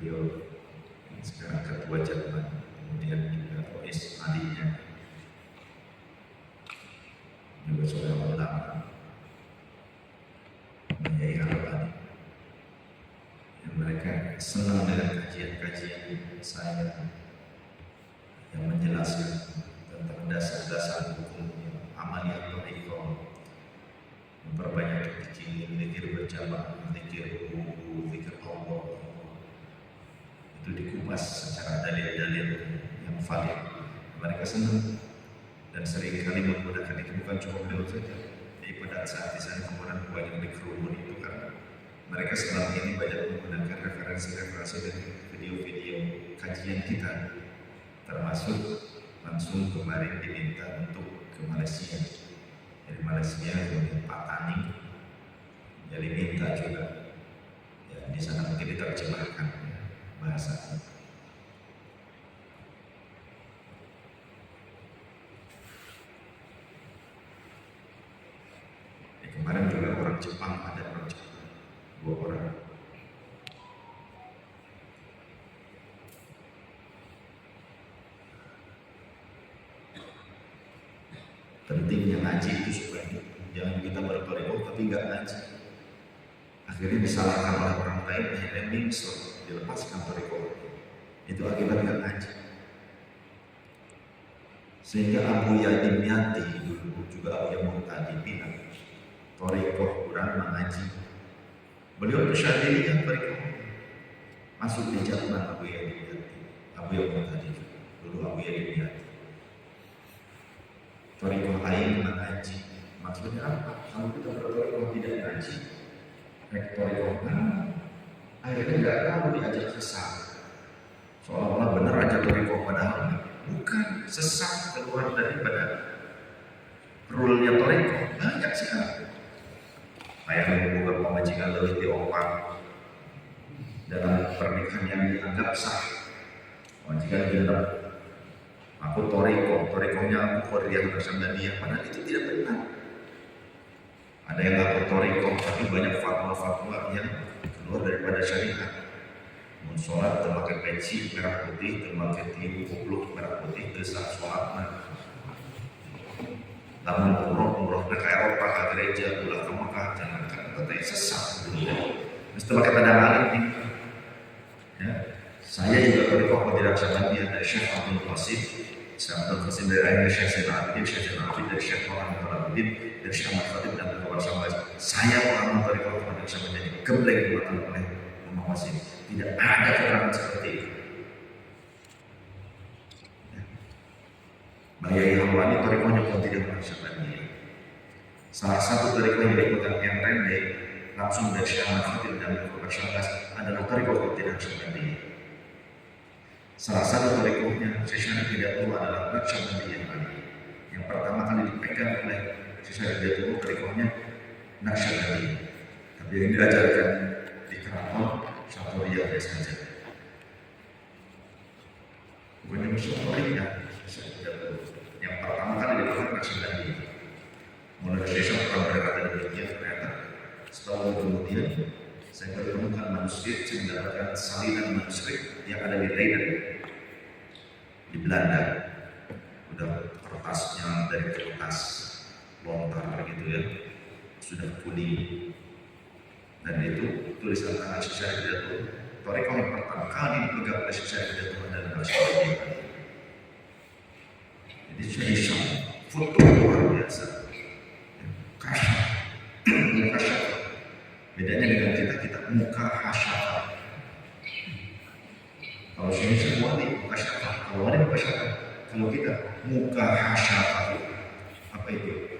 beliau sekarang ketua Jerman, kemudian juga Rois adiknya juga seorang ulama Kiai Harbani, yang mereka senang dengan kajian-kajian saya yang menjelaskan tentang dasar-dasar hukum amaliyah thariqah, memperbanyak zikir berjamaah, zikir wudu, zikir Allah. Itu dikupas secara dalil-dalil yang valid. Mereka senang dan sering kali menggunakan itu, bukan cuma beliau saja. Jadi pada saat di sana kemudian banyak dikerumun itu kan mereka selama ini banyak menggunakan referensi-referensi dari video-video kajian kita, termasuk langsung kemarin diminta untuk ke Malaysia. Dari Malaysia kemudian Pak Tani jadi minta juga ya, di sana mungkin diterjemahkan ya, bahasa. Kemarin juga orang Jepang, ada orang Jepang 2 orang. Pentingnya ngaji itu supaya jangan kita bertoriko tapi nggak ngaji. Akhirnya disalahkan oleh orang lain, akhirnya mingsel, dilepaskan toriko. Itu akibat nggak ngaji. Sehingga Abu Yadim Yati dulu juga Abu Yadim tadi bilang toriko kurang mengaji. Beliau itu syadiliyah toriko masuk di Jerman. Abu Yadim Yati, Abu Yadim tadi dulu Abu Yadim Yati. Toriko lain mengaji, maksudnya apa? Kalau kita bertoriko tidak ngaji, toriko akhirnya nggak tahu diajak sesat. Seolah-olah benar aja toriko, padahal bukan, sesat keluar daripada rule-nya toriko. Banyak sekali. Kayak membuka pemajikan lebih diopak dalam pernikahan yang dianggap sah. Pemajikan genap. Aku torikonya aku Korea bersama dia, padahal itu tidak benar. Ada yang aku toriko, tapi banyak fatwa-fatwa yang keluar daripada syariat. Mau sholat terpakai peci merah putih, terpakai tiru kupluk merah putih, desah sholat. Namun umroh ke Eropa, ke gereja, pulang ke Mekah, jangan katanya sesat. Mesti pakai tanda lain nih. Ya. Saya juga toriko tidak sama dia dari Syekh Abdul Qasim. Syekh Abdul Qasim dari ayahnya Syekh Zainal Abidin, Syekh Zainal Abidin dari Syekh Muhammad Al-Abidin, dari Syekh Ahmad Khatib dan dari Warsa. Saya orang toriko kepada Syekh menjadi gembleng buatan oleh Muhammad Qasim. Tidak ada keterangan seperti itu. Bayai Hawani torikonya pun tidak merasakan dia. Salah satu toriko yang dipegang yang rendek langsung dari Syekh Ahmad Khatib dan dari Warsa adalah toriko yang tidak merasakan dia. Salah satu torikonya secara tidak tahu adalah Naqsyabandiyah. Yang pertama kali dipegang oleh secara tidak tahu torikonya Naqsyabandiyah. Tapi yang diajarkan di keraton satu dia saja. Bukan musuh toriknya, saya tidak tahu. Yang pertama kali dipegang Naqsyabandiyah. Mulai besok orang berkata demikian, ternyata setahun kemudian saya menemukan manuskrip, saya mendapatkan salinan manuskrip yang ada di Leiden di Belanda. Udah kertasnya dari kertas lontar gitu ya, sudah kuning, dan itu tulisan tangan Syekh Hidayatullah. Toriko yang pertama kali dipegang oleh Syekh Hidayatullah adalah Naqsyabandiyah. Jadi Syekh foto luar biasa, kasyaf. Bedanya dengan kita muka hasyafah. Kalau Syekh wali muka hasyafah, kalau wali muka hasyafah. Kalau kita muka hasyafah, apa itu?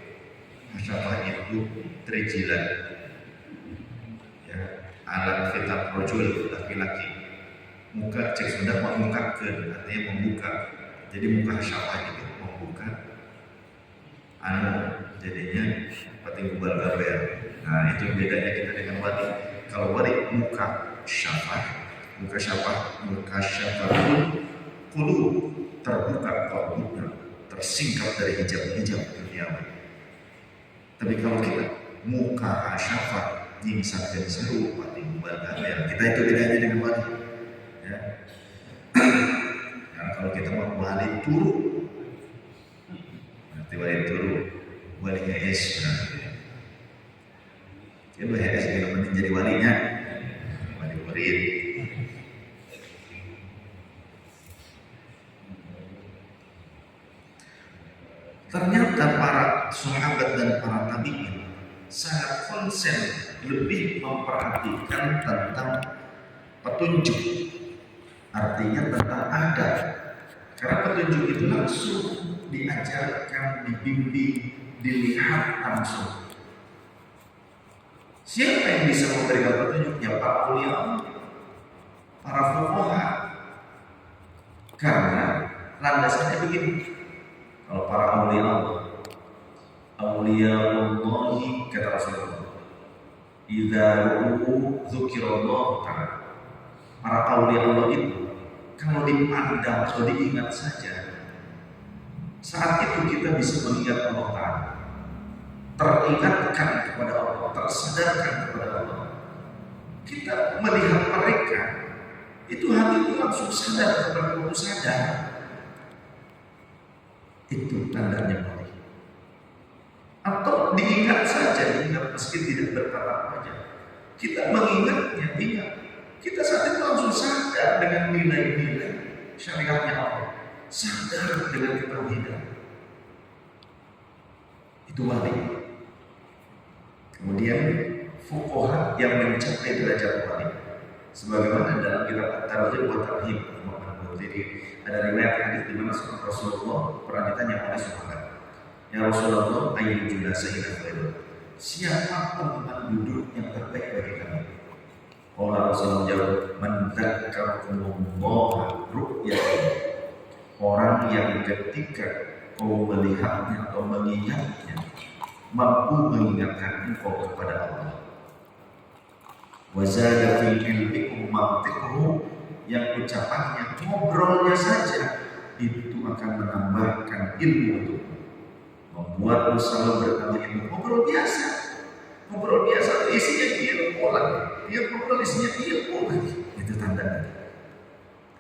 Hasyafah itu trijilan, ya, alat fitab rojul, laki-laki. Muka cek sudah membukakan, artinya membuka. Jadi muka hasyafah itu membuka. Jadinya pati kubal gaber. Nah, itu bedanya kita dengan wali. Kalau wali muka syafah kulu terbuka qalbunya, tersingkap dari hijab duniawi. Tapi kalau kita muka syafah nyingsak dan seru pati kubal gaber, kita itu bedanya dengan wali. Ya. Nah, kalau kita mau wali turu, nanti wali turu, wali HS berarti. Jadi HS bila penting jadi walinya, wali murid. Ternyata para sahabat dan para tabi'in sangat konsen lebih memperhatikan tentang petunjuk, artinya tentang adab. Karena petunjuk itu langsung diajarkan, dibimbing, dilihat langsung. Siapa yang bisa memberikan petunjuknya? Para ulama, para fuqaha. Karena landasannya begini. Kalau para aulia Allah, kata Rasulullah, idza ru'u dzukirallah ta'ala. Para aulia Allah itu kalau dipandang atau diingat saja, saat itu kita bisa mengingat Allah Ta'ala, teringatkan kepada Allah, tersadarkan kepada Allah. Kita melihat mereka, itu hati itu langsung sadar kepada Allah, sadar. Itu tandanya wali. Atau diingat saja, diingat meski tidak bertatap wajah. Kita mengingatnya, ingat. Kita saat itu langsung sadar dengan nilai-nilai syariatnya Allah, sadar dengan ketauhidan. Itu wali. Kemudian fuqaha yang mencapai derajat wali, sebagaimana dalam kitab At-Targhib wa Tarhib. Jadi ada riwayat hadis di mana Rasulullah pernah ditanya oleh sahabat, ya Rasulullah, ayyul julasai khairu, siapa teman duduk yang terbaik bagi kami? Qala Rasulullah jawab, man dzakarakumullah ru'yatan, orang yang ketika kau melihatnya atau mengingatnya mampu mengingatkan engkau kepada Allah. Wa zada fi ilmikum mantiquhu, yang ucapannya, ngobrolnya saja itu akan menambahkan ilmu untukmu, membuatmu selalu bertambah ilmu. Ngobrol biasa isinya ilmu lagi, dia ngobrol isinya ilmu lagi, itu tandanya.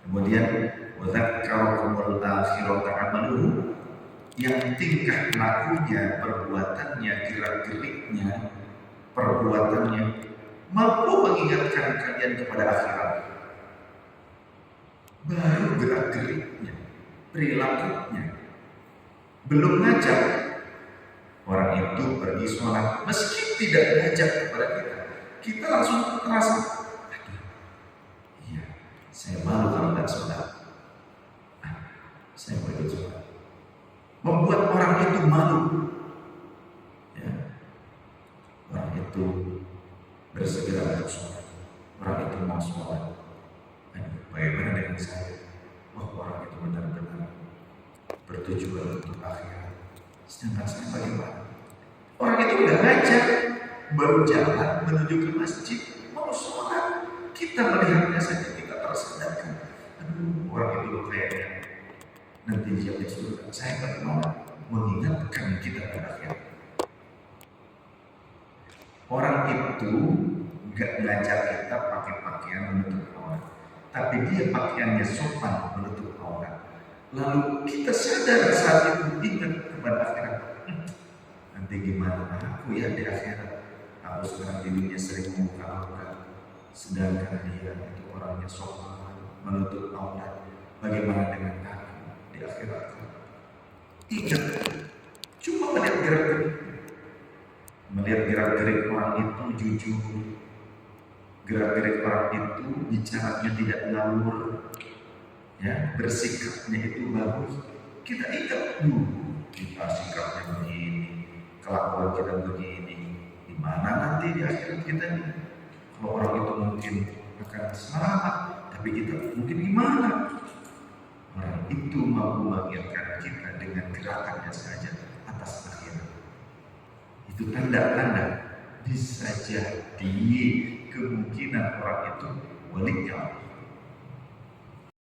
Kemudian wadzakarakumul akhirata amaluhu, yang tingkah lakunya, perbuatannya, gerak-geriknya, perbuatannya mampu mengingatkan kalian kepada akhirat. Baru gerak-geriknya, perilakunya, belum ngajak orang itu pergi sholat, meski tidak ngajak kepada kita langsung terasa, iya, saya malu kalau tidak sholat, saya mau ikut sholat. Membuat orang itu malu, ya. Orang itu bersegera untuk sholat, orang itu mau sholat. Bagaimana dengan saya? Orang itu benar-benar bertujuan untuk akhirat, sedangkan saya bagaimana? Orang itu udah ngajak, baru jalan menuju ke masjid, mau sholat, kita melihatnya saja kita tersadarkan, aduh, orang itu kayaknya nanti dia surga. Saya bagaimana mengingatkan kita pada akhirat? Orang itu gak ngajak kita pakai pakaian menutup aurat, tapi dia pakaiannya sopan menutup aurat. Lalu kita sadar saat itu, ingat kepada akhirat. Nanti gimana aku ya di akhirat? Aku sekarang di dunia sering membuka aurat, sedangkan dia itu orangnya sopan menutup aurat. Bagaimana dengan aku di akhirat? Ingat, cuma melihat gerak-gerik. Melihat gerak-gerik orang itu jujur, gerak-gerik orang itu bicaranya tidak ngawur, ya, bersikapnya itu bagus. Kita ingat kita sikapnya begini, kelakuan kita begini, di mana nanti di akhirat kita ini? Kalau orang itu mungkin akan selamat, tapi kita mungkin gimana? Orang itu mampu mengingatkan kita dengan gerakannya saja atas akhirat. Itu tanda-tanda bisa jadi kemungkinan orang itu walinya Allah.